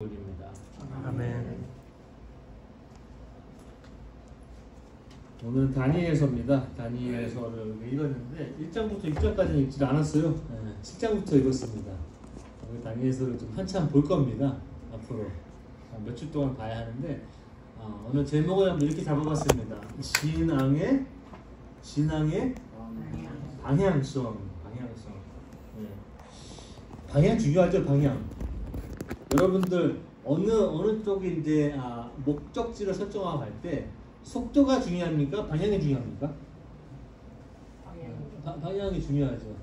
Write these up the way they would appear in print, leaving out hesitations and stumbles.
올립니다. 아멘. 오늘은 다니엘서입니다. 다니엘서를 읽었는데 1장부터 6장까지는 읽지 않았어요. 7장부터 읽었습니다. 다니엘서를 좀 한참 볼 겁니다. 앞으로 몇 주 동안 봐야 하는데 오늘 제목을 이렇게 잡아봤습니다. 신앙의 방향성. 방향 중요하죠. 방향. 여러분들 어느 쪽이 이제 목적지를 설정하고 갈 때 속도가 중요합니까? 방향이 중요합니까? 방향이 중요하죠.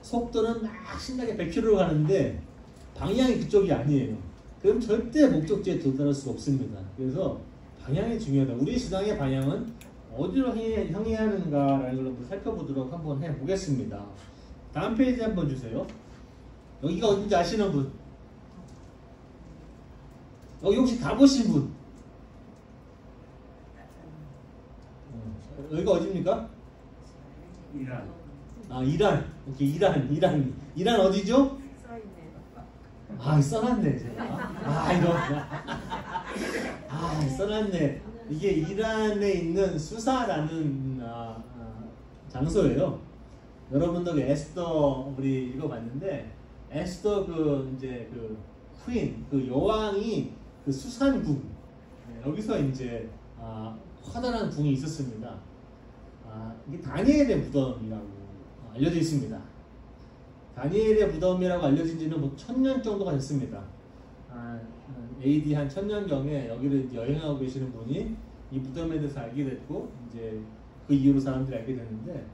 속도는 막 신나게 100km로 가는데 방향이 그쪽이 아니에요. 그럼 절대 목적지에 도달할 수가 없습니다. 그래서 방향이 중요하다. 우리 신앙의 방향은 어디로 향해야 하는가라는 걸 한번 살펴보도록 한번 해보겠습니다. 다음 페이지 한번 주세요. 여기가 어딘지 아시는 분? 여기 혹시 가보신 분? 여기가 어디입니까? 이란. 이란. 오케이, 이란 어디죠? 써놨네. 써놨네. 이게 이란에 있는 수사라는 장소예요. 여러분들 에스더 우리 읽어봤는데 에스더 그 퀸, 그 여왕이 그 수산궁 여기서 이제 커다란 궁이 있었습니다. 이게 다니엘의 무덤이라고 알려져 있습니다. 다니엘의 무덤이라고 알려진 지는 뭐 1000년 정도가 됐습니다. AD 한 1000년경에 여기를 여행하고 계시는 분이 이 무덤에 대해서 알게 됐고 이제 그 이후로 사람들이 알게 됐는데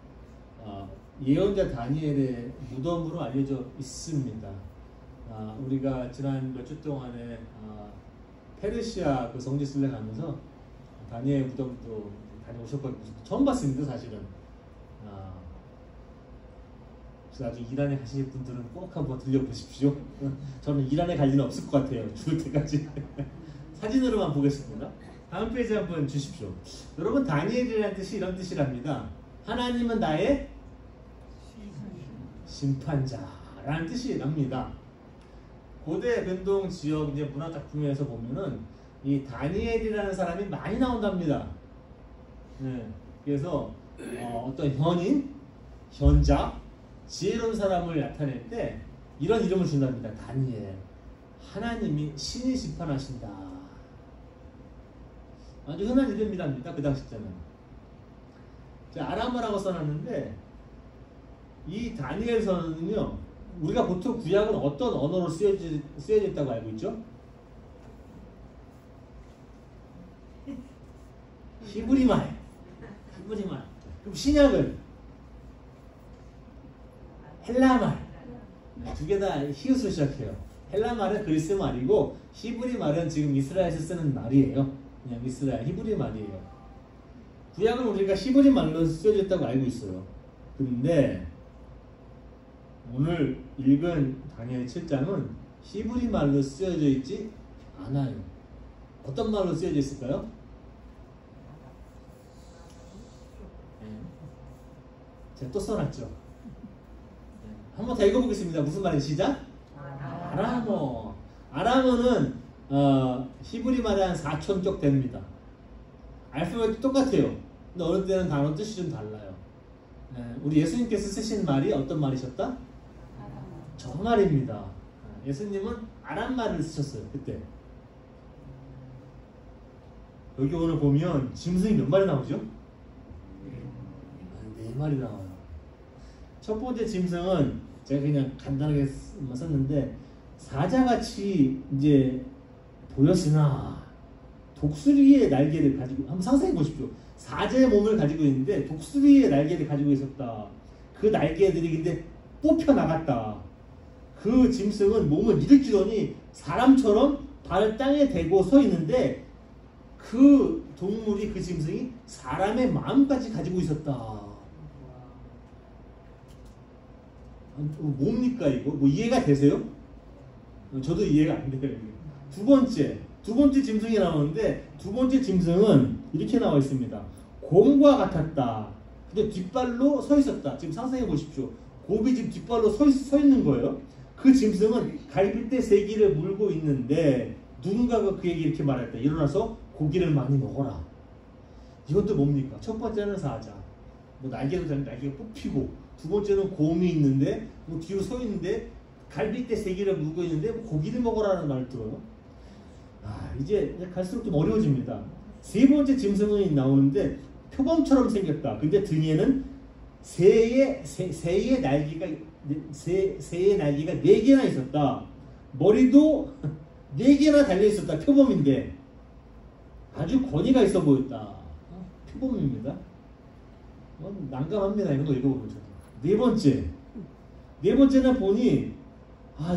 예언자 다니엘의 무덤으로 알려져 있습니다. 우리가 지난 몇 주 동안에 페르시아 그 성지순례 가면서 다니엘 무덤도 다녀오셨거든요. 처음 봤습니다, 사실은. 나중에 이란에 가실 분들은 꼭 한번 들려보십시오. 저는 이란에 갈 일은 없을 것 같아요. 죽을 때까지. 사진으로만 보겠습니다. 다음 페이지 한번 주십시오. 여러분, 다니엘이라는 뜻이 이런 뜻이랍니다. 하나님은 나의 심판자라는 뜻이 납니다. 고대 변동 지역 이제 문화 작품에서 보면은 이 다니엘이라는 사람이 많이 나온답니다. 그래서 어떤 현인, 현자, 지혜로운 사람을 나타낼 때 이런 이름을 준답니다. 다니엘. 하나님이 신이 심판하신다. 아주 흔한 이름이랍니다. 그 당시 때는. 아람어라고 써놨는데 이 다니엘서는요. 우리가 보통 구약은 어떤 언어로 쓰여져 있다고 알고 있죠? 히브리말. 그럼 신약은 헬라말. 두 개 다 히읗으로 시작해요. 헬라말은 그리스 말이고 히브리 말은 지금 이스라엘에서 쓰는 말이에요. 그냥 이스라엘 히브리 말이에요. 구약은 우리가 히브리 말로 쓰여져 있다고 알고 있어요. 근데 오늘 읽은 다니엘 7장은 히브리 말로 쓰여져 있지 않아요. 어떤 말로 쓰여져 있을까요? 제가 또 써놨죠. 한번 더 읽어보겠습니다. 무슨 말인지 시작? 아람어. 아람어는 히브리 말이 한 4000쪽 됩니다. 알파벳도 똑같아요. 근데 어느 때는 단어 뜻이 좀 달라요. 우리 예수님께서 쓰신 말이 어떤 말이셨다? 저 말입니다. 예수님은 아람 말을 쓰셨어요. 그때. 여기 오늘 보면 짐승이 몇 마리 나오죠? 4마리 나와요. 첫 번째 짐승은 제가 그냥 간단하게 썼는데 사자같이 이제 보였으나 독수리의 날개를 가지고 한번 상상해 보십시오. 사자의 몸을 가지고 있는데 독수리의 날개를 가지고 있었다. 그 날개들이 근데 뽑혀 나갔다. 그 짐승은 몸을 일으키더니 사람처럼 발을 땅에 대고 서 있는데 그 동물이 그 짐승이 사람의 마음까지 가지고 있었다. 뭡니까 이거? 뭐 이해가 되세요? 저도 이해가 안 돼요. 두 번째 짐승이 나오는데 두 번째 짐승은 이렇게 나와 있습니다. 곰과 같았다. 근데 뒷발로 서 있었다. 지금 상상해 보십시오. 곰이 지금 뒷발로 서 있는 거예요. 그 짐승은 갈빗대 3개를 물고 있는데 누군가가 그에게 이렇게 말했다. 일어나서 고기를 많이 먹어라. 이것도 뭡니까? 첫 번째는 사자. 뭐 날개도 되는 날개가 뽑히고, 두 번째는 곰이 있는데 뭐 뒤로 서 있는데 갈빗대 3개를 물고 있는데 뭐 고기를 먹어라는 말을 들어요. 이제 갈수록 좀 어려워집니다. 세 번째 짐승이 나오는데 표범처럼 생겼다. 근데 등에는 새의 날개가 4개나 있었다. 머리도 4개나 달려 있었다. 표범인데 아주 권위가 있어 보였다. 표범입니다. 난감합니다. 이거 읽어보면. 네 번째는 보니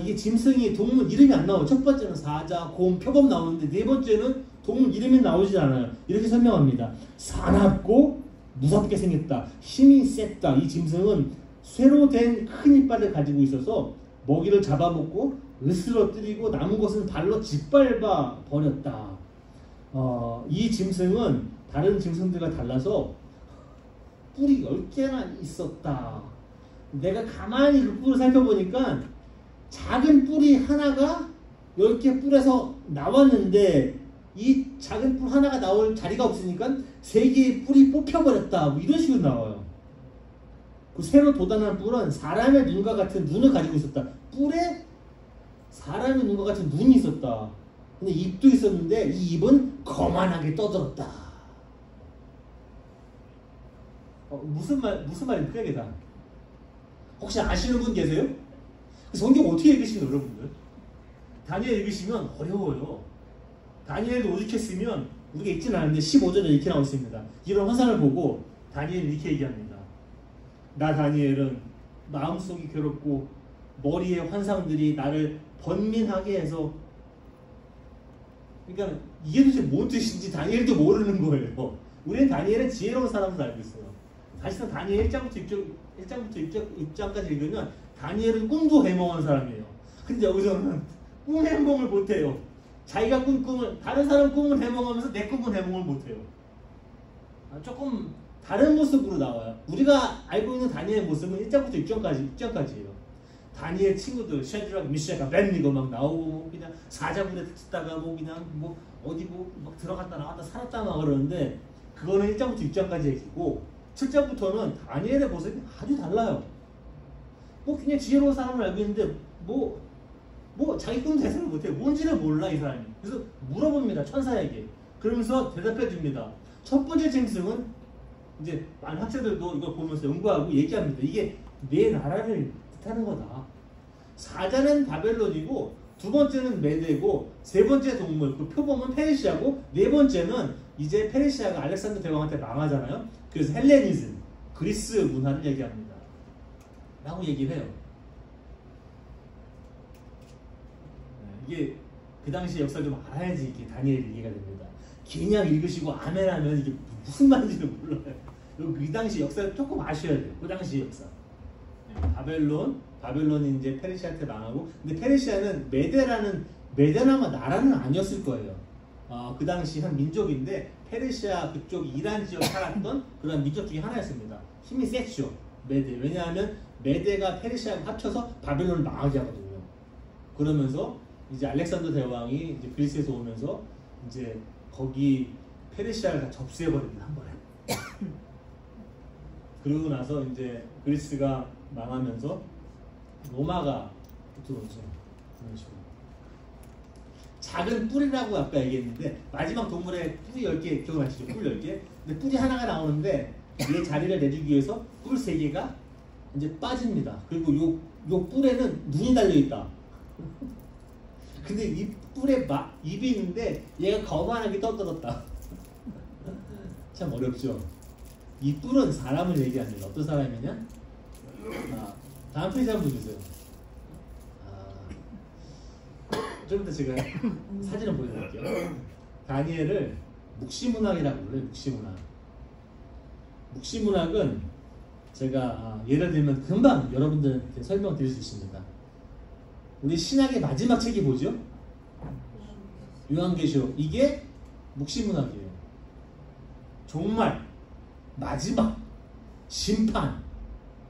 이게 짐승이 동물 이름이 안 나와요. 첫 번째는 사자, 곰, 표범 나오는데 네 번째는 동물 이름이 나오지 않아요. 이렇게 설명합니다. 사납고 무섭게 생겼다. 힘이 셌다. 이 짐승은 쇠로 된 큰 이빨을 가지고 있어서 먹이를 잡아먹고 으스러뜨리고 남은 것은 발로 짓밟아 버렸다. 이 짐승은 다른 짐승들과 달라서 뿔이 10개나 있었다. 내가 가만히 그 뿔을 살펴보니까 작은 뿔이 하나가 10개 뿔에서 나왔는데 이 작은 뿔 하나가 나올 자리가 없으니까 3개의 뿔이 뽑혀버렸다. 뭐 이런 식으로 나와요. 그 새로 돋아난 뿔은 사람의 눈과 같은 눈을 가지고 있었다. 뿔에 사람의 눈과 같은 눈이 있었다. 근데 입도 있었는데 이 입은 거만하게 떠들었다. 무슨 말입니까 이게 다? 혹시 아시는 분 계세요? 성경 어떻게 읽으시나요 여러분들? 다니엘 읽으시면 어려워요. 다니엘도 오죽했으면 우리가 읽지는 않은데 15절에 이렇게 나와 있습니다. 이런 환상을 보고 다니엘이 이렇게 얘기합니다. 나 다니엘은 마음속이 괴롭고 머리의 환상들이 나를 번민하게 해서, 그러니까 이게 도대체 뭔 뜻인지 다니엘도 모르는 거예요. 우리는 다니엘은 지혜로운 사람으로 알고 있어요. 사실상 다니엘 1장부터 6장까지 읽으면 다니엘은 꿈도 해몽한 사람이에요. 근데 여기서는 꿈 해몽을 못해요. 자기가 꾼 꿈을, 다른 사람 꿈을 해몽하면서 내 꿈은 해몽을 못해요. 조금 다른 모습으로 나와요. 우리가 알고 있는 다니엘의 모습은 1장부터 6장까지예요. 다니엘 친구들 샤드락, 미샤, 아벤니고 막 나오고 그냥 사자굴에 듣다가 뭐 그냥 뭐 어디 막 들어갔다 나왔다 살았다 막 그러는데 그거는 1장부터 6장까지 얘기고 7장부터는 다니엘의 모습이 아주 달라요. 뭐 그냥 지혜로운 사람을 알고 있는데 뭐 자기 꿈 대사를 못해요. 뭔지를 몰라 이 사람이. 그래서 물어봅니다 천사에게. 그러면서 대답해 줍니다. 첫 번째 짐승은 이제 많은 학자들도 이걸 보면서 연구하고 얘기합니다. 이게 내 나라를 뜻하는 거다. 사자는 바벨론이고 두 번째는 메대고 세 번째 동물 그 표범은 페르시아고 네 번째는 이제 페르시아가 알렉산더 대왕한테 망하잖아요. 그래서 헬레니즘 그리스 문화를 얘기합니다. 라고 얘기를 해요. 이게 그 당시 역사를 좀 알아야지 이게 다니엘이 이해가 됩니다. 그냥 읽으시고 아멘 하면 이게 무슨 말인지를 몰라요. 그 당시 역사를 조금 아셔야 돼요. 그 당시 역사. 바벨론이 이제 페르시아한테 망하고, 근데 페르시아는 메데나마 나라는 아니었을 거예요. 그 당시 한 민족인데 페르시아 그쪽 이란 지역 살았던 그런 민족 중에 하나였습니다. 힘이 셌죠. 메데. 왜냐하면 메데가 페르시아가 합쳐서 바벨론을 망하게 하거든요. 그러면서 이제 알렉산더 대왕이 이제 그리스에서 오면서 이제 거기 페르시아를 다 접수해버립니다. 한 번에. 그러고 나서 이제 그리스가 망하면서 로마가 들어오죠. 그런 식으로. 작은 뿔이라고 아까 얘기했는데 마지막 동물에 뿔이 10개 기억나시죠? 뿔 10개. 근데 뿔이 하나가 나오는데 얘 자리를 내주기 위해서 뿔 3개가 이제 빠집니다. 그리고 요 뿔에는 눈이 달려있다. 근데 이 뿔에 입이 있는데 얘가 거만하게 떠들었다. 참 어렵죠? 이 뿔은 사람을 얘기합니다. 어떤 사람이냐? 다음 페이지 한번 보세요. 좀 이따 제가 사진을 보여드릴게요. 다니엘을 묵시문학이라고 불러요. 묵시문학. 묵시문학은 제가 예를 들면 금방 여러분들한테 설명드릴 수 있습니다. 우리 신약의 마지막 책이 뭐죠? 요한계시록. 이게 묵시문학이에요. 정말 마지막 심판,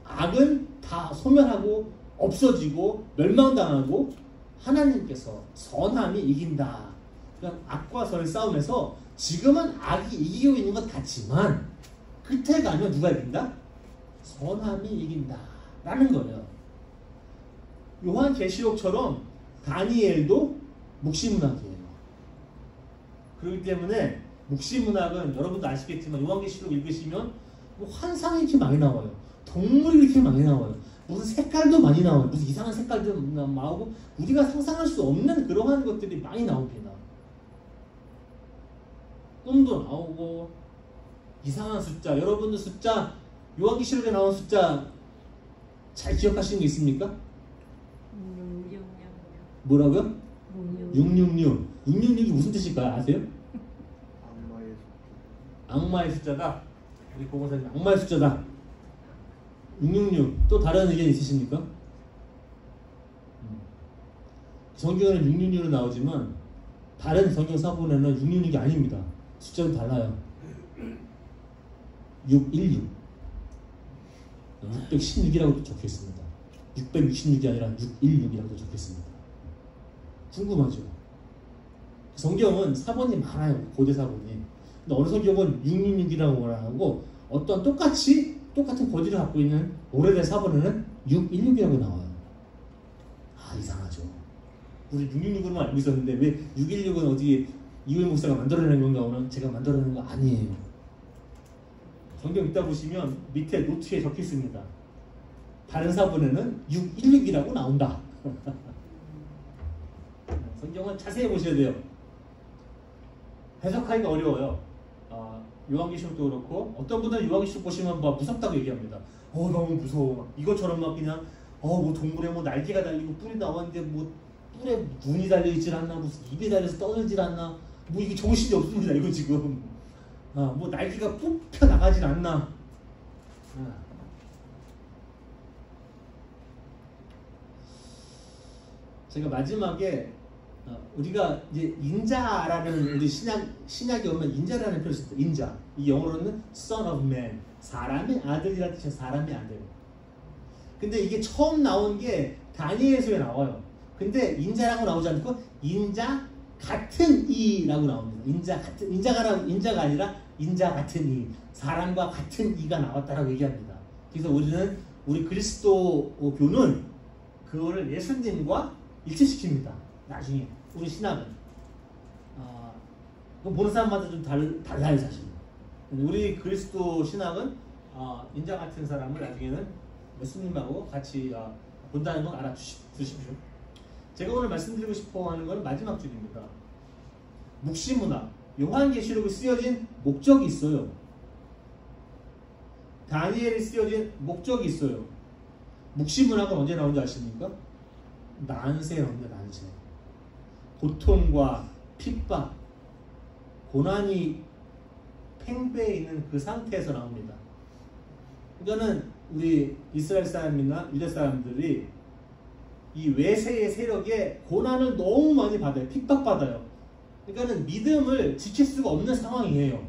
악은 다 소멸하고 없어지고 멸망당하고 하나님께서 선함이 이긴다. 그러니까 악과 선의 싸움에서 지금은 악이 이기고 있는 것 같지만 끝에 가면 누가 이긴다? 선함이 이긴다 라는 거예요. 요한계시록처럼 다니엘도 묵시문학이에요. 그렇기 때문에 묵시문학은 여러분도 아시겠지만 요한계시록 읽으시면 뭐 환상이 이렇게 많이 나와요. 동물이 이렇게 많이 나와요. 무슨 색깔도 많이 나와요. 무슨 이상한 색깔도 나오고 우리가 상상할 수 없는 그러한 것들이 많이 나옵니다. 꿈도 나오고 이상한 숫자, 여러분들 숫자 요한계시록에 나온 숫자 잘 기억하시는 게 있습니까? 뭐라고요? 666. 666이 무슨 뜻일까요? 아세요? 악마의 숫자다. 우리 고모사님 악마의 숫자다. 666. 또 다른 의견 있으십니까? 성경에는 666으로 나오지만 다른 성경 사본에는 666이 아닙니다. 숫자는 달라요. 616. 616이라고 적혀 있습니다. 666이 아니라 616이라고 적혀 있습니다. 궁금하죠? 성경은 사본이 많아요. 고대 사본이. 근데 어느 성경은 666이라고 하고 어떤 똑같은 고지를 갖고 있는 오래된 사본에는 616이라고 나와요. 아, 이상하죠. 우리 666으로만 알고 있었는데 왜 616은 어디 이후의 목사가 만들어낸 건가 오늘 제가 만들어낸 거 아니에요. 성경 읽다 보시면 밑에 노트에 적혀 있습니다. 다른 사본에는 616이라고 나온다. 성경은 자세히 보셔야 돼요. 해석하기가 어려워요. 요한계시록도 그렇고 어떤 분들은 요한계시록 보시면 막 무섭다고 얘기합니다. 너무 무서워. 이것처럼 막 그냥 뭐 동물에 뭐 날개가 달리고 뿔이 나왔는데 뭐 뿔에 눈이 달려있질 않나 무슨 입이 달려서 떠들질 않나 뭐 이게 정신이 없습니다. 이거 지금 뭐 날개가 뽑혀 나가질 않나. 제가 마지막에 우리가 이제 인자라는 우리 신약에 오면 인자라는 표현이 있습니다. 인자. 이 영어로는 Son of Man. 사람의 아들이라는 뜻이에요. 사람의 아들. 근데 이게 처음 나온 게 다니엘서에 나와요. 근데 인자라고 나오지 않고 인자 같은 이라고 나옵니다. 인자가 아니라 인자 같은 이. 사람과 같은 이가 나왔다라고 얘기합니다. 그래서 우리 그리스도교는 그거를 예수님과 일치시킵니다. 나중에 우리 신학은 보는 사람마다 좀 달라요 사실. 우리 그리스도 신학은 인자 같은 사람을 나중에는 예수님하고 같이 본다는 건 알아두십시오. 제가 오늘 말씀드리고 싶어하는 건 마지막 줄입니다. 묵시문학 요한계시록에 쓰여진 목적이 있어요. 다니엘이 쓰여진 목적이 있어요. 묵시문학은 언제 나온지 아십니까? 난세에 나옵니다. 난세. 고통과 핍박, 고난이 팽배해 있는 그 상태에서 나옵니다. 이거는 우리 이스라엘 사람이나 유대 사람들이 이 외세의 세력에 고난을 너무 많이 받아요. 핍박받아요. 그러니까는 믿음을 지킬 수가 없는 상황이에요.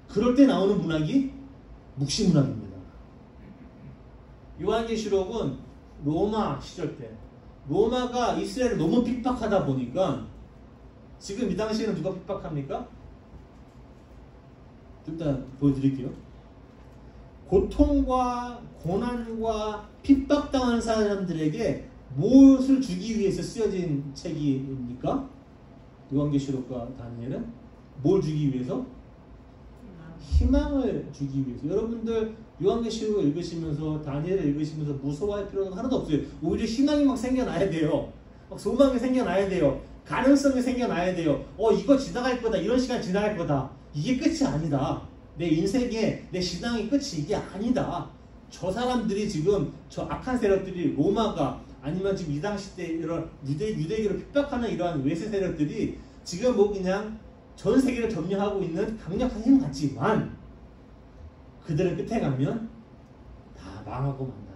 그럴 때 나오는 문학이 묵시문학입니다. 요한계시록은 로마 시절 때 로마가 이스라엘을 너무 핍박하다 보니까 지금 이 당시에는 누가 핍박합니까? 일단 보여드릴게요. 고통과 고난과 핍박당하는 사람들에게 무엇을 주기 위해서 쓰여진 책입니까? 요한계시록과 다니엘은 뭘 주기 위해서? 희망을 주기 위해서. 여러분들 요한계시록을 읽으시면서 다니엘을 읽으시면서 무서워할 필요는 하나도 없어요. 오히려 희망이 막 생겨나야 돼요. 막 소망이 생겨나야 돼요. 가능성이 생겨나야 돼요. 이거 지나갈 거다. 이런 시간 지나갈 거다. 이게 끝이 아니다. 내 인생의 내 신앙의 끝이 이게 아니다. 저 사람들이 지금 저 악한 세력들이 로마가 아니면 지금 이 당시 때 이런 유대교를 핍박하는 이러한 외세 세력들이 지금 뭐 그냥 전 세계를 점령하고 있는 강력한 힘 같지만 그들은 끝에 가면 다 망하고 만다.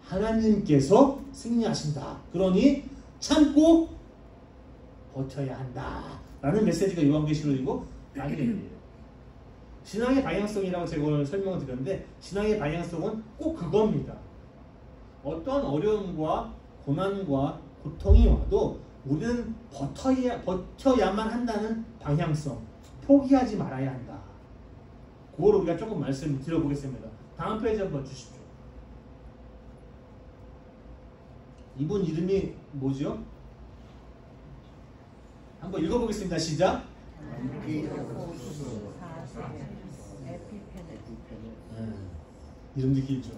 하나님께서 승리하신다. 그러니 참고 버텨야 한다. 라는 메시지가 요한계시록이고 다니엘이에요. 신앙의 방향성이라고 제가 오늘 설명을 드렸는데 신앙의 방향성은 꼭 그겁니다. 어떤 어려움과 고난과 고통이 와도 우리는 버텨야만 한다는 방향성, 포기하지 말아야 한다. 그걸 우리가 조금 말씀 드려보겠습니다. 다음 페이지 한번 주십시오. 이분 이름이 뭐죠? 한번 읽어보겠습니다. 시작. 이름도 길죠.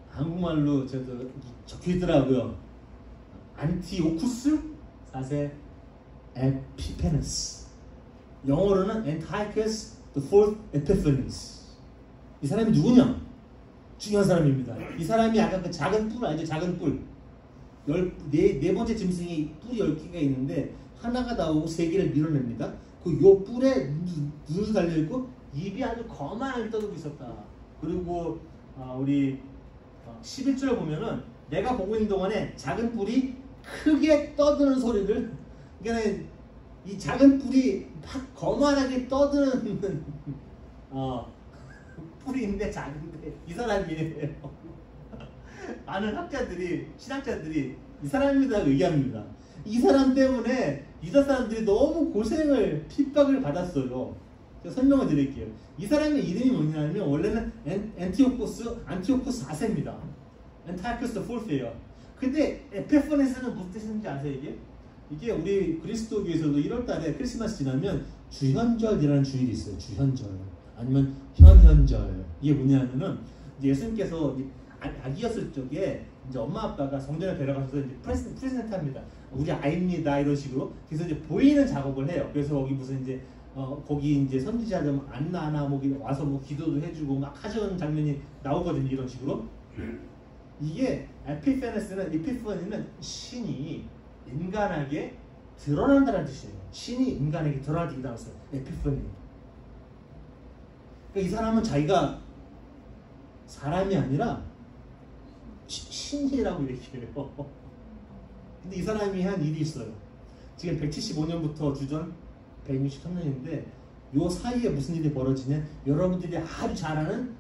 한국말로 저도 적혀있더라고요. 안티오쿠스 4세 에피페네스. 영어로는 Antiochus the Fourth Epiphanes. 이 사람이 누구냐? 중요한 사람입니다. 이 사람이 아까 그 작은 뿔 알죠? 작은 뿔. 네 번째 짐승이 뿔이 10개가 있는데 하나가 나오고 3개를 밀어냅니다. 그 요 뿔에 눈을 달려있고 입이 아주 거만하게 떠들고 있었다. 그리고 우리 11절 보면은 내가 보고 있는 동안에 작은 뿔이 크게 떠드는 소리를, 그러니까 이 작은 뿔이 막 거만하게 떠드는 뿔인데 작은데 이 사람이에요. 많은 학자들이, 신학자들이 이 사람이라고 얘기합니다. 이 사람 때문에 유다 사람들이 너무 고생을, 핍박을 받았어요. 제가 설명을 드릴게요. 이 사람의 이름이 뭐냐면 원래는 안티오코스 4세입니다. 안티오코스 4세예요. 근데 에피파네스는 무슨 뜻인지 아세요? 이게 우리 그리스도교에서도 1월달에 크리스마스 지나면 주현절이라는 주일이 있어요. 주현절 아니면 현현절. 이게 뭐냐면은 예수님께서 아기였을 적에 이제 엄마 아빠가 성전에 데려가셔서 이제 프레젠트합니다. 우리 아이입니다 이런 식으로. 그래서 이제 보이는 작업을 해요. 그래서 거기 무슨 이제 거기 이제 선지자들 안나나 뭐 와서 뭐 기도도 해주고 막 하시는 장면이 나오거든요. 이런 식으로. 이게 에피파니는 신이 인간에게 드러난다는 뜻이에요. 신이 인간에게 드러나기 따라서 에피파니. 그러니까 이 사람은 자기가 사람이 아니라 신이라고 얘기해요. 근데 이 사람이 한 일이 있어요. 지금 175년부터 주전 163년인데 요 사이에 무슨 일이 벌어지냐? 여러분들이 아주 잘 아는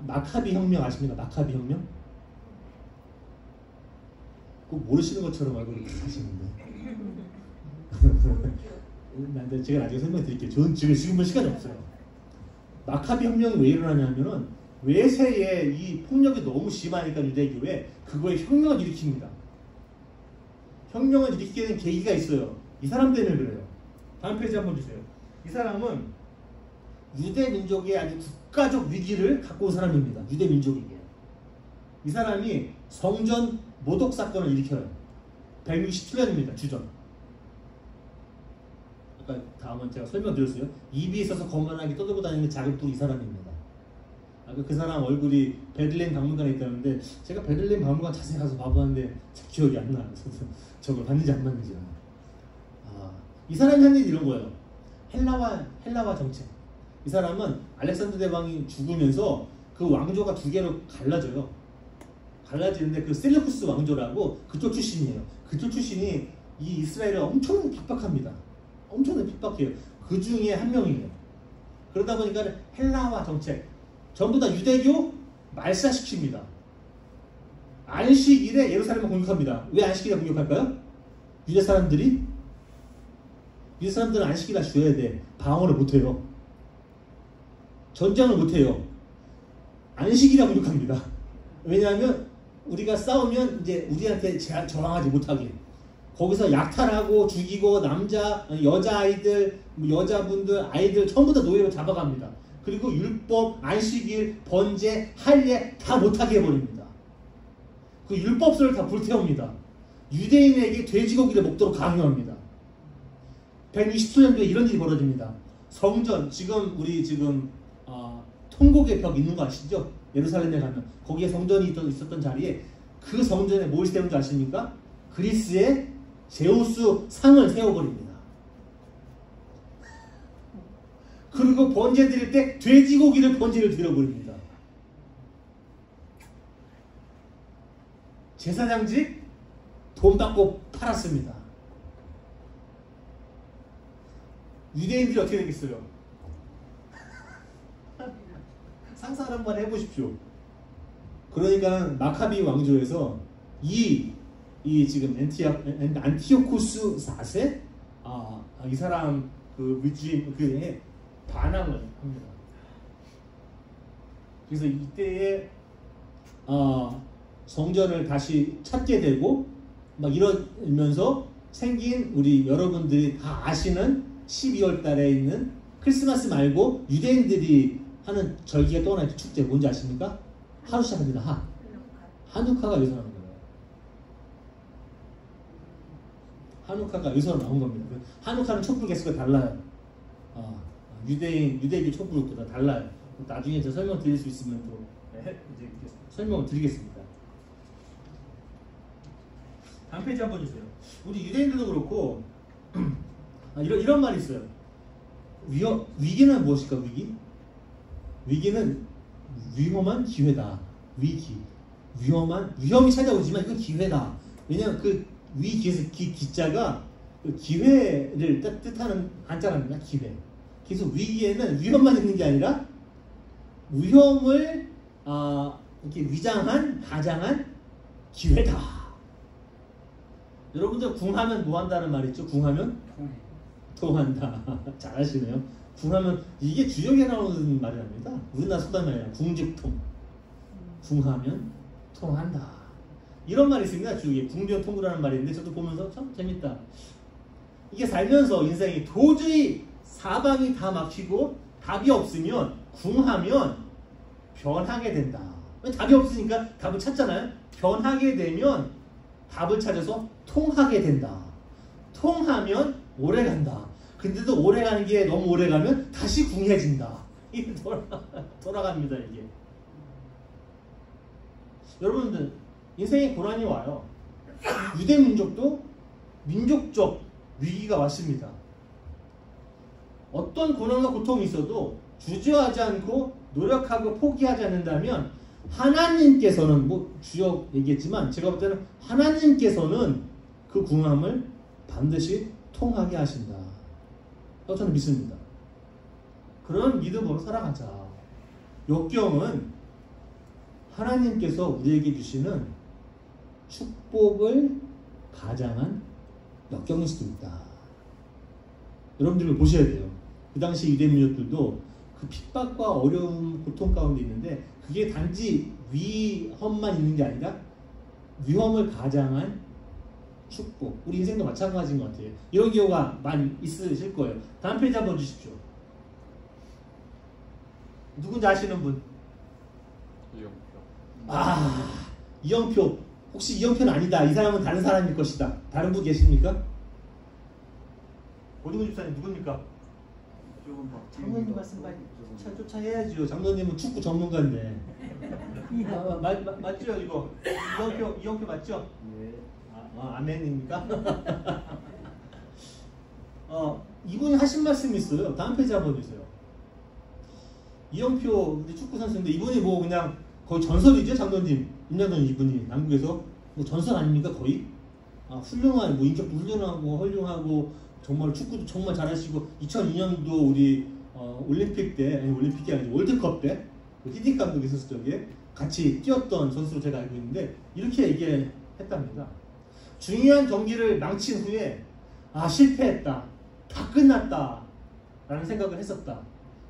마카비 혁명 아십니까? 마카비 혁명? 꼭 모르시는 것처럼 알고 하시는데. 근데 제가 나중에 설명드릴게요. 지금은 시간이 없어요. 마카비 혁명이 왜 일어나냐면은 외세의 이 폭력이 너무 심하니까 유대교에 그거에 혁명을 일으킵니다. 혁명을 일으키게 된 계기가 있어요. 이 사람 때문에 그래요. 다음 페이지 한번 주세요. 이 사람은 유대 민족의 아주 국가적 위기를 갖고 온 사람입니다. 유대 민족에게. 이 사람이 성전 모독 사건을 일으켜요. 167년입니다. 주전. 아까 다음은 제가 설명드렸어요. 입이 있어서 거만하게 떠들고 다니는 작은 뿔 이 사람입니다. 그 사람 얼굴이 베들레헴 박물관에 있다는데 제가 베들레헴 박물관 자세히 가서 봐봤는데 기억이 안 나요. 저걸 봤는지 안 봤는지. 이 사람이 한 일이 이런 거예요. 헬라와 정책. 이 사람은 알렉산더 대왕이 죽으면서 그 왕조가 두 개로 갈라져요. 갈라지는데 그 셀루쿠스 왕조라고 그쪽 출신이에요. 그쪽 출신이 이 이스라엘을 엄청나게 핍박합니다. 엄청나게 핍박해요. 그 중에 한 명이에요. 그러다 보니까 헬라와 정책 전부 다 유대교 말살시킵니다. 안식일에 예루살렘을 공격합니다. 왜 안식일에 공격할까요? 유대 사람들은 안식일에 쉬어야 돼. 방어를 못해요. 전쟁을 못해요. 안식일에 공격합니다. 왜냐하면 우리가 싸우면 이제 우리한테 저항하지 못하게. 거기서 약탈하고 죽이고 여자아이들, 여자분들, 아이들 전부 다 노예로 잡아갑니다. 그리고 율법, 안식일, 번제, 할례 다 못하게 해버립니다. 그 율법서를 다 불태웁니다. 유대인에게 돼지고기를 먹도록 강요합니다. 120년도에 이런 일이 벌어집니다. 성전, 우리 통곡의 벽 있는 거 아시죠? 예루살렘에 가면 거기에 성전이 있었던 자리에 그 성전에 뭘 세운 줄 아십니까? 그리스의 제우스 상을 세워버립니다. 그리고 번제 드릴 때 돼지고기를 번제를 드려버립니다. 제사장직 돈 받고 팔았습니다. 유대인들이 어떻게 되겠어요? 상상을 한번 해보십시오. 그러니까 마카비 왕조에서 이 지금 안티오쿠스 4세 이 사람 그 위주인 그에 반항을 합니다. 그래서 이때에 성전을 다시 찾게 되고 막 이러면서 생긴 우리 여러분들이 다 아시는 12월 달에 있는 크리스마스 말고 유대인들이 하는 절기가 또 하나 축제 뭔지 아십니까? 하루 시작합니다. 하누카가 여기서 나온 거예요. 하누카가 여기서 나온 겁니다. 하누카는 촛불 개수가 달라요. 유대인의 촛불 개수가 달라요. 나중에 저 설명 드릴 수 있으면 또 이제 설명을 드리겠습니다. 다음 페이지 한번 주세요. 우리 유대인들도 그렇고 이런 말이 있어요. 위기는 무엇일까? 위기는 위험한 기회다. 위험이 찾아오지만 이건 기회다. 왜냐하면 그 위기에서 기자가 그 기회를 뜻하는 한자랍니다. 기회. 그래서 위기에는 위험만 있는 게 아니라 위험을 이렇게 가장한 기회다. 여러분들 궁하면 뭐 한다는 말 있죠? 궁하면 통한다. 잘하시네요. 궁하면 이게 주역에 나오는 말이랍니다. 우리나라 속담이에요. 궁즉통. 궁하면 통한다. 이런 말이 있습니다. 주위에 궁변통구라는 말인데 저도 보면서 참 재밌다. 이게 살면서 인생이 도저히 사방이 다 막히고 답이 없으면 궁하면 변하게 된다. 답이 없으니까 답을 찾잖아요. 변하게 되면 답을 찾아서 통하게 된다. 통하면 오래 간다. 근데도 오래 가는 게 너무 오래 가면 다시 궁해진다. 이게 돌아갑니다. 이게. 여러분들 인생에 고난이 와요. 유대 민족도 민족적 위기가 왔습니다. 어떤 고난과 고통이 있어도 주저하지 않고 노력하고 포기하지 않는다면 하나님께서는 뭐 주역 얘기했지만 제가 볼 때는 하나님께서는 그 궁함을 반드시 통하게 하신다. 저는 믿습니다. 그런 믿음으로 살아가자. 역경은 하나님께서 우리에게 주시는 축복을 가장한 역경일 수도 있다. 여러분들이 보셔야 돼요. 그 당시 유대민족들도 그 핍박과 어려움, 고통 가운데 있는데 그게 단지 위험만 있는 게 아니라 위험을 가장한 축복. 우리 인생도 마찬가지인 것 같아요. 이런 경우가 많이 있으실 거예요. 다음 페이지 한번 주십시오. 누군지 아시는 분? 이영표. 혹시 이영표는 아니다. 이 사람은 다른 사람일 것이다. 다른 분 계십니까? 오디고 집사님 누굽니까? 장로님 말씀 빨리 쫓아해야죠. 장로님은 축구 전문가인데. 맞죠 이거? 이영표 맞죠? 네. 아멘입니까? 이분이 하신 말씀이 있어요. 다음 페이지 한번 주세요. 이영표 우리 축구 선수인데 이분이 뭐 그냥 거의 전설이죠, 장로님. 임장로님 이분이 남국에서 뭐 전설 아닙니까 거의? 훌륭한 뭐 인격도 훌륭하고 정말 축구도 정말 잘하시고 2002년도 우리 올림픽 때 아니 올림픽이 아니죠 월드컵 때 히딩 감독이 있었을 적에 같이 뛰었던 선수로 제가 알고 있는데 이렇게 얘기했답니다. 중요한 경기를 망친 후에 실패했다. 다 끝났다. 라는 생각을 했었다.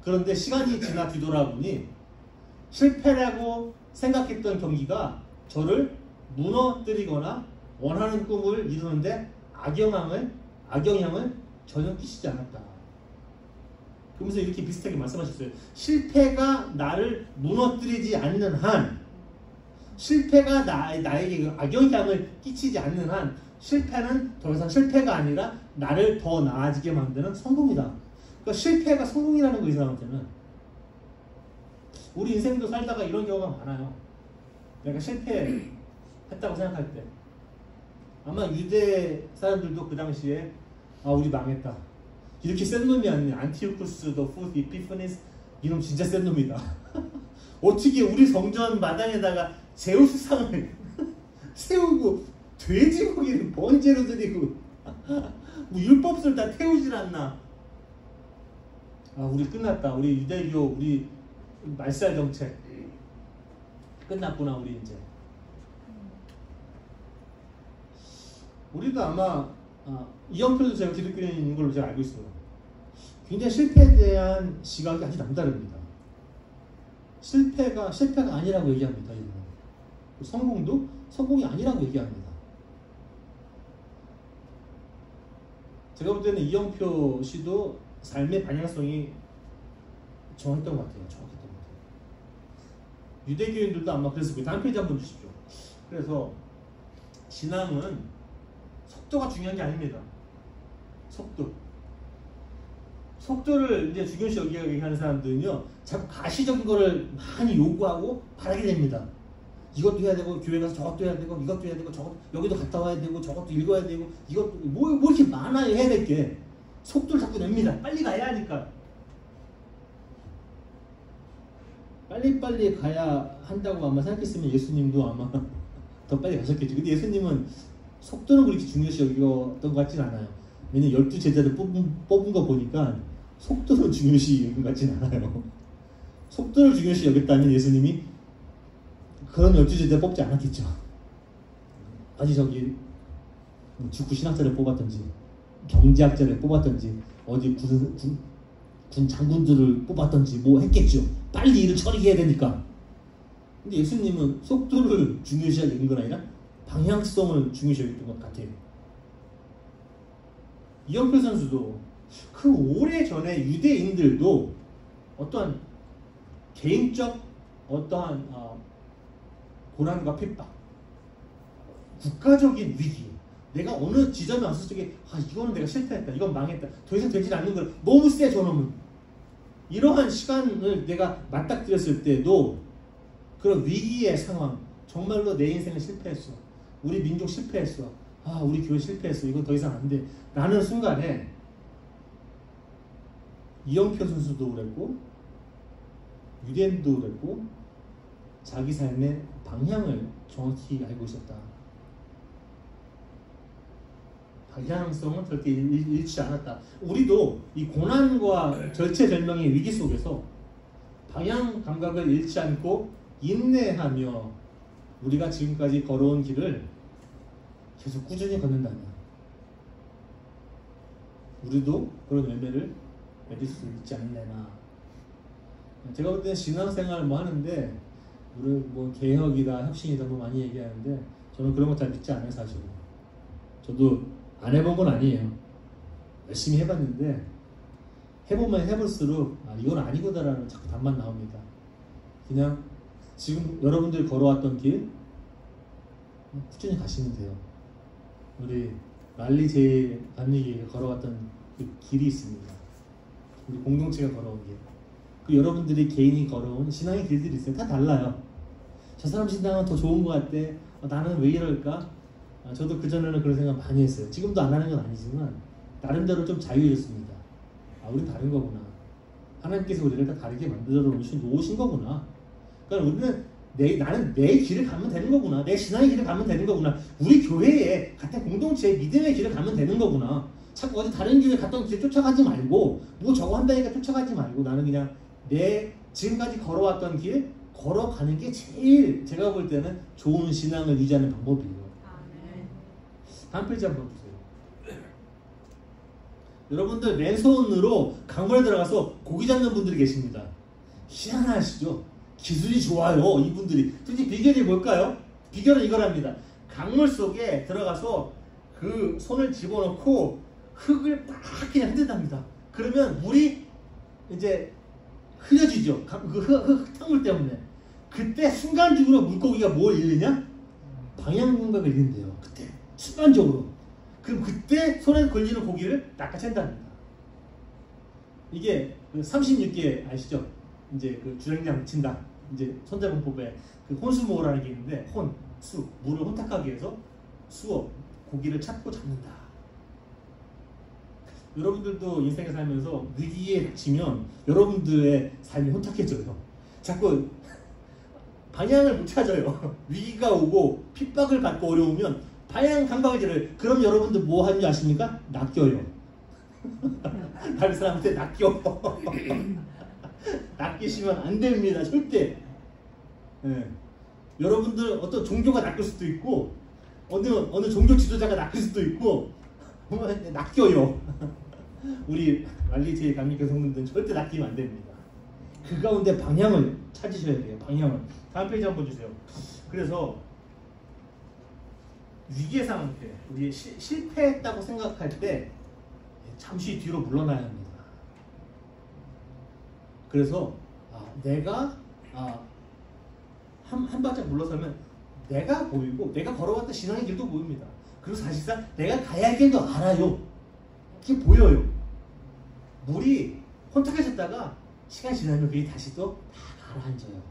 그런데 시간이 지나 뒤돌아보니 실패라고 생각했던 경기가 저를 무너뜨리거나 원하는 꿈을 이루는데 악영향을 전혀 끼치지 않았다. 그러면서 이렇게 비슷하게 말씀하셨어요. 실패가 나를 무너뜨리지 않는 한, 실패가 나에게 악영향을 끼치지 않는 한, 실패는 더 이상 실패가 아니라 나를 더 나아지게 만드는 성공이다. 그러니까 실패가 성공이라는 거 이 사람한테는. 우리 인생도 살다가 이런 경우가 많아요. 내가 실패했다고 생각할 때 아마 유대 사람들도 그 당시에 우리 망했다. 이렇게 센 놈이 아니냐. 안티오쿠스 더 포스 이피파니스 이놈 진짜 센 놈이다. 어떻게 우리 성전 마당에다가 제우스상을 세우고 돼지고기를 번제로 드리고 뭐 율법설 다 태우질 않나. 우리 끝났다. 우리 유대교 우리 말살 정책 끝났구나 우리 이제. 우리도 아마 이영표도 제가 기독교인인 걸로 제가 알고 있어요. 굉장히 실패에 대한 시각이 아주 남다릅니다. 실패가 아니라고 얘기합니다. 이분은. 성공도 성공이 아니라고 얘기합니다. 제가 볼 때는 이영표 씨도 삶의 방향성이 정확했던 것 같아요. 유대교인들도 아마 그랬을 거예요. 다음 페이지 한번 주십시오. 그래서 신앙은 속도가 중요한 게 아닙니다. 속도를 이제 중요시 여기게 하는 사람들은요, 자꾸 가시적인 거를 많이 요구하고 바라게 됩니다. 이것도 해야 되고, 교회 가서 저것도 해야 되고, 이것도 해야 되고, 여기도 갔다 와야 되고, 저것도 읽어야 되고, 이것도 뭐 이렇게 많아요, 해야 될 게. 속도를 자꾸 냅니다. 빨리 가야 하니까. 빨리빨리 가야 한다고 아마 생각했으면 예수님도 아마 더 빨리 가셨겠죠. 근데 예수님은 속도는 그렇게 중요시 여겼던 것 같진 않아요. 왜냐면 12제자를 뽑은 거 보니까 속도는 중요시 여긴 것 같진 않아요. 속도를 중요시 여겼다면 예수님이 그런 12제자 뽑지 않았겠죠. 아니 축구 신학자를 뽑았던지 경제학자를 뽑았던지 어디 군 장군들을 뽑았던지 뭐 했겠죠. 빨리 일을 처리해야 되니까. 근데 예수님은 속도를 중요시 여긴 건 아니라 방향성을 중요시 여겼던 것 같아요. 이영표 선수도 그 오래전에 유대인들도 어떠한 개인적 어떠한 고난과 핍박, 국가적인 위기, 내가 어느 지점에 왔을 적에 이거는 내가 실패했다, 이건 망했다, 더 이상 되지 않는 걸 너무 세 저놈은, 이러한 시간을 내가 맞닥뜨렸을 때도 그런 위기의 상황, 정말로 내 인생은 실패했어, 우리 민족 실패했어, 우리 교회 실패했어, 이건 더 이상 안 돼 라는 순간에 이영표 선수도 그랬고 유대인도 그랬고 자기 삶의 방향을 정확히 알고 있었다. 방향성은 절대 잃지 않았다. 우리도 이 고난과 절체절명의 위기 속에서 방향 감각을 잃지 않고 인내하며 우리가 지금까지 걸어온 길을 계속 꾸준히 걷는다면 우리도 그런 열매를 맺을 수 있지 않느냐. 제가 볼 때는 신앙생활 뭐 하는데 우리 뭐 개혁이다 혁신이다 뭐 많이 얘기하는데 저는 그런 거 잘 믿지 않아요. 사실은 저도 안 해본 건 아니에요. 열심히 해봤는데 해보면 해볼수록 이건 아니구나라는 자꾸 답만 나옵니다. 그냥 지금 여러분들이 걸어왔던 길 꾸준히 가시면 돼요. 우리 랄리 제 감리교회가 걸어왔던 그 길이 있습니다. 우리 공동체가 걸어온 길. 그 여러분들이 개인이 걸어온 신앙의 길들이 있어요. 다 달라요. 저 사람 신앙은 더 좋은 것 같대. 나는 왜 이럴까? 저도 그전에는 그런 생각 많이 했어요. 지금도 안 하는 건 아니지만 나름대로 좀 자유해졌습니다. 우린 다른 거구나. 하나님께서 우리를 다 다르게 만들어 놓으신 거구나. 그러니까 우리는 나는 내 길을 가면 되는 거구나. 내 신앙의 길을 가면 되는 거구나. 우리 교회에 같은 공동체의 믿음의 길을 가면 되는 거구나. 자꾸 어디 다른 교회 갔던 길 쫓아가지 말고 뭐 저거 한다니까 쫓아가지 말고 나는 그냥 내 지금까지 걸어왔던 길 걸어가는 게 제일 제가 볼 때는 좋은 신앙을 유지하는 방법이에요. 다음 페이지 한번 보세요. 여러분들 맨손으로 강물에 들어가서 고기 잡는 분들이 계십니다. 희한하시죠? 기술이 좋아요. 이분들이. 도대체 비결이 뭘까요? 비결은 이거랍니다. 강물 속에 들어가서 그 손을 집어넣고 흙을 막 그냥 흔든답니다. 그러면 물이 이제 흐려지죠. 그 흙탕물 때문에. 그때 순간적으로 물고기가 뭘 잃느냐? 방향 감각을 잃는데요. 그때 순간적으로. 그럼 그때 손에 걸리는 고기를 낚아챈답니다. 이게 그 36개 아시죠? 이제 그 주행장 친다. 이제 손자공법에 그 혼수모라는 게 있는데 수 물을 혼탁하게 해서 수어 고기를 찾고 잡는다. 여러분들도 인생에 살면서 위기에 닥치면 여러분들의 삶이 혼탁해져요. 자꾸 방향을 못 찾아요. 위기가 오고 핍박을 받고 어려우면 방향 감각을 잃어요. 그럼 여러분들 뭐 하는지 아십니까? 낚여요. 다른 사람한테 낚여. 낚이시면 안 됩니다. 절대. 네. 여러분들 어떤 종교가 낚일 수도 있고 어느 종교 지도자가 낚일 수도 있고 낚여요. 우리 말리제이 감리교 성도들은 절대 낚이면 안 됩니다. 그 가운데 방향을 찾으셔야 돼요. 방향을. 다음 페이지 한번 주세요. 그래서 위기의 상황 때 우리 실패했다고 생각할 때 잠시 뒤로 물러나야 합니다. 그래서 내가 한 발짝 물러서면 내가 보이고 내가 걸어왔던 신앙의 길도 보입니다. 그리고 사실상 내가 가야 할 길도 알아요. 그게 보여요. 물이 혼탁해졌다가 시간 지나면 그게 다시 또 다 가라앉아요.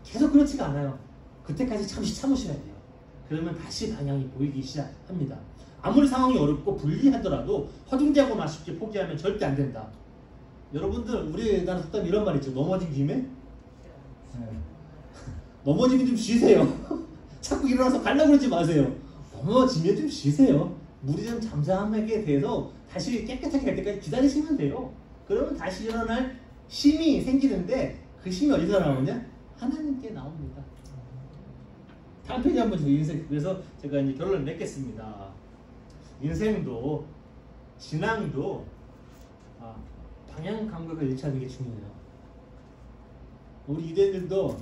계속 그렇지가 않아요. 그때까지 잠시 참으셔야 돼요. 그러면 다시 방향이 보이기 시작합니다. 아무리 상황이 어렵고 불리하더라도 허둥대고 맛있게 포기하면 절대 안 된다. 여러분들 우리나라 속담 이런 말 있죠. 넘어진 김에 넘어지면 좀 쉬세요. 자꾸 일어나서 가려고 그러지 마세요. 넘어지면 좀 쉬세요. 물이 좀 잠잠하게 돼서 다시 깨끗하게 갈 때까지 기다리시면 돼요. 그러면 다시 일어날 힘이 생기는데 그 힘이 어디서 나오냐? 하나님께 나옵니다. 다음 페이지 한번 주세요. 인생. 그래서 제가 이제 결론을 맺겠습니다. 인생도 신앙도 방향 감각을 잃지 않는 게 중요해요. 우리 유대인들도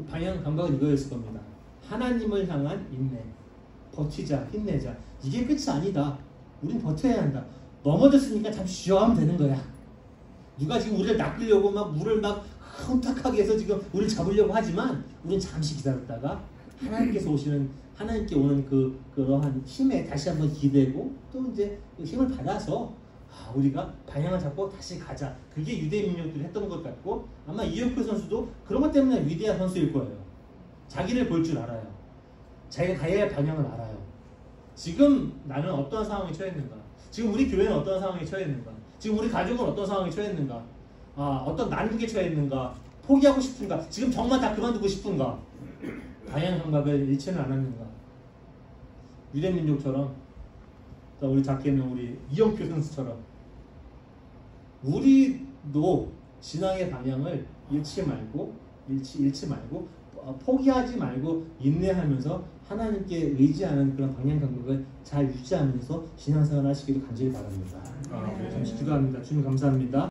방향 감각은 이거였을 겁니다. 하나님을 향한 인내, 버티자, 힘내자. 이게 끝이 아니다. 우린 버텨야 한다. 넘어졌으니까 잠시 쉬어가면 되는 거야. 누가 지금 우리를 낚으려고 막 물을 막 혼탁하게 해서 지금 우리를 잡으려고 하지만 우린 잠시 기다렸다가 하나님께서 오시는 하나님께 오는 그러한 힘에 다시 한번 기대고 또 이제 그 힘을 받아서 우리가 방향을 잡고 다시 가자. 그게 유대 민족들이 했던 것 같고 아마 이영표 선수도 그런 것 때문에 위대한 선수일 거예요. 자기를 볼 줄 알아요. 자기가 가야 할 방향을 알아요. 지금 나는 어떠한 상황에 처했는가? 지금 우리 교회는 어떠한 상황에 처했는가? 지금 우리 가족은 어떤 상황에 처했는가? 어떤 난국에 처했는가? 포기하고 싶은가? 지금 정말 다 그만두고 싶은가? 방향 감각을 잃지는 않았는가? 유대 민족처럼 또 우리 작게는 우리 이영표 선수처럼 우리도 신앙의 방향을 잃지 말고 포기하지 말고 인내하면서 하나님께 의지하는 그런 방향 감각을 잘 유지하면서 신앙생활 하시기를 간절히 바랍니다. 잠시 기도합니다. 주님 감사합니다.